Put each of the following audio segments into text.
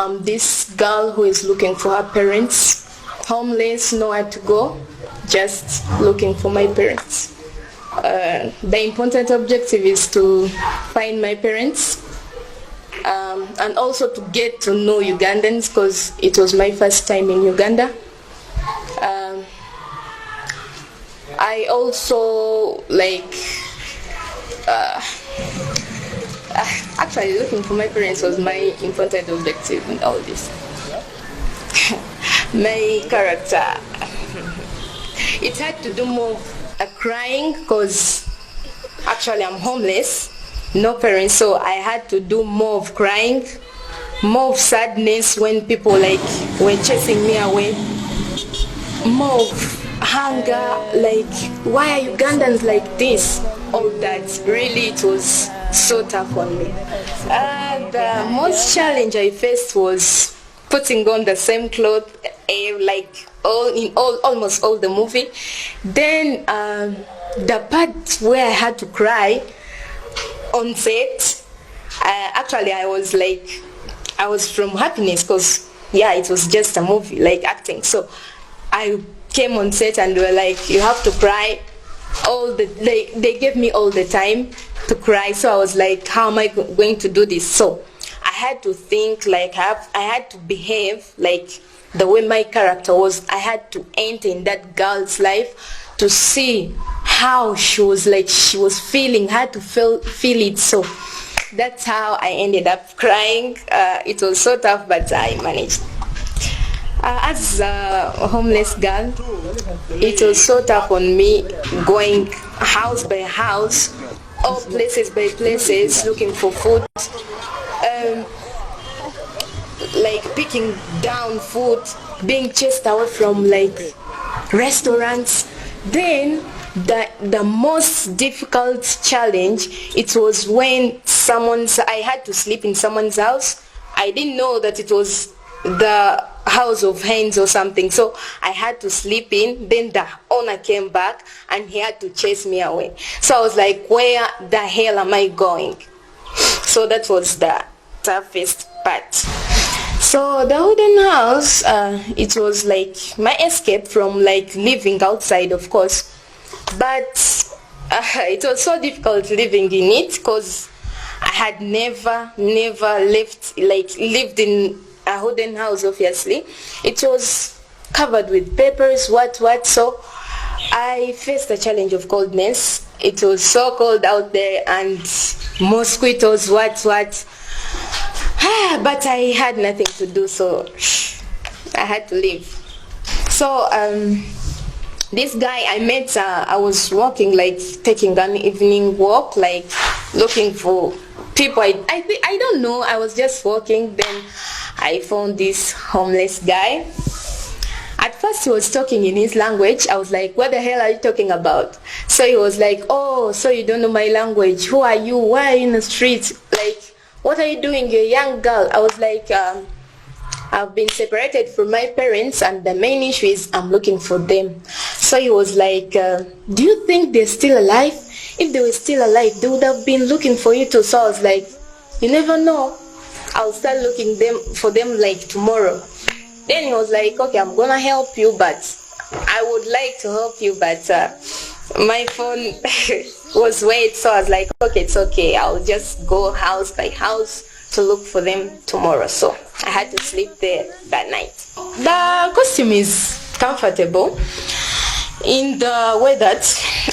I'm this girl who is looking for her parents, homeless, nowhere to go, just looking for my parents. The important objective is to find my parents, and also to get to know Ugandans, because it was my first time in Uganda. I also actually looking for my parents was my important objective in all this. My character, it had to do more crying, because actually I'm homeless, no parents, so I had to do more of crying, more of sadness when people were chasing me away, more of hunger, why are Ugandans like this? All that, really it was so tough on me. The most challenge I faced was putting on the same clothes almost all the movie. Then the part where I had to cry on set, actually I was from happiness, because it was just a movie, acting. So I came on set and they were like, you have to cry. They gave me all the time to cry. So I was like, how am I going to do this? So I had to think, I had to behave like the way my character was. I had to enter in that girl's life to see how she was feeling, had to feel it. So that's how I ended up crying. It was so tough, but I managed. As a homeless girl, it was so tough on me, going house by house, or places by places, looking for food, picking down food, being chased away from restaurants. Then the most difficult challenge, it was when I had to sleep in someone's house. I didn't know that it was the house of hens or something, so I had to sleep in. Then the owner came back and he had to chase me away. So I was like, where the hell am I going? So that was the toughest part. So the wooden house, it was my escape from living outside, of course, but it was so difficult living in it, because I had never lived in a wooden house. Obviously it was covered with papers, what, so I faced the challenge of coldness. It was so cold out there, and mosquitoes, what but I had nothing to do, so I had to leave. So this guy I met, I was walking, taking an evening walk, looking for people. I don't know, I was just walking. Then I found this homeless guy. At first he was talking in his language. I was like, what the hell are you talking about? So he was like, oh, so you don't know my language? Who are you? Why are you in the streets? What are you doing? You're a young girl. I was like, I've been separated from my parents, and the main issue is I'm looking for them. So he was like, do you think they're still alive? If they were still alive, they would have been looking for you too. So I was like, you never know, I'll start looking for them tomorrow. Then he was like, okay, I'm gonna help you, but I would like to help you, but my phone was wet. So I was like, okay, it's okay, I'll just go house by house to look for them tomorrow. So I had to sleep there that night. The costume is comfortable in the way that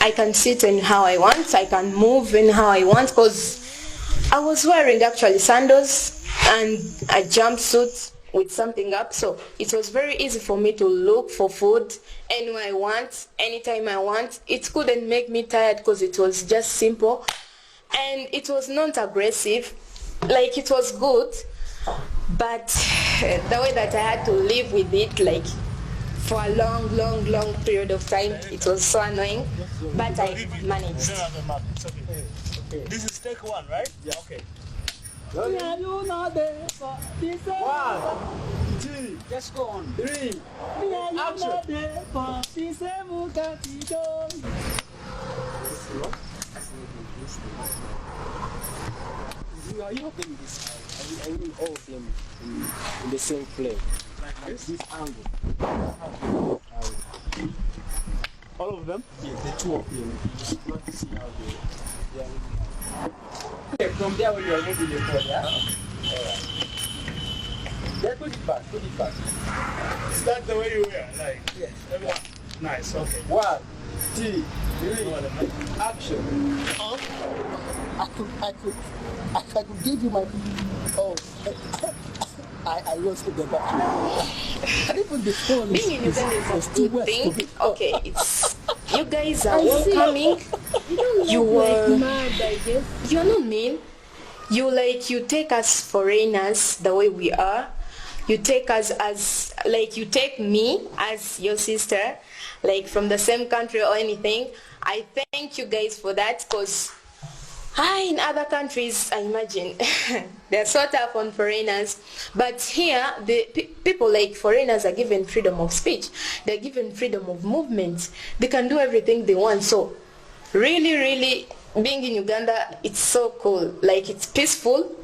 I can sit in how I want, I can move in how I want, because I was wearing actually sandals and a jumpsuit with something up, so it was very easy for me to look for food anywhere I want, anytime I want. It couldn't make me tired, because it was just simple, and it was not aggressive. It was good, but the way that I had to live with it, for a long period of time, it was so annoying, but I managed. This is take one, right? Yeah. Okay. 1, 2, Just go on. 3. You have them in this angle. I mean all of them in the same plane. Like this? This angle. All of them? Yeah, the two of them. You want to see how they are looking. Okay, from there when you are moving the phone, yeah? Alright. Yeah, put it back, put it back. Is that the way you wear? Like, Yes. everyone? Nice, okay. 1, 2, 3, action. I could give you my. Oh, I lost the battery. And even the phone Being in Uganda is a too good wet for me. thing. Okay, it's you guys are I see. welcoming. You don't You look were- like mad, I guess. You're not mean. You take us foreigners the way we are. You take us as you take me as your sister, like from the same country or anything. I thank you guys for that, because in other countries, I imagine they're so tough on foreigners, but here the people like foreigners are given freedom of speech. They're given freedom of movement. They can do everything they want. So really being in Uganda, it's so cool. Like, it's peaceful,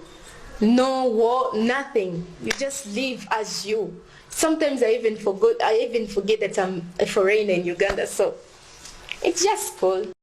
no war, nothing. You just live as you. Sometimes I even forget that I'm a foreigner in Uganda. So it's just cool.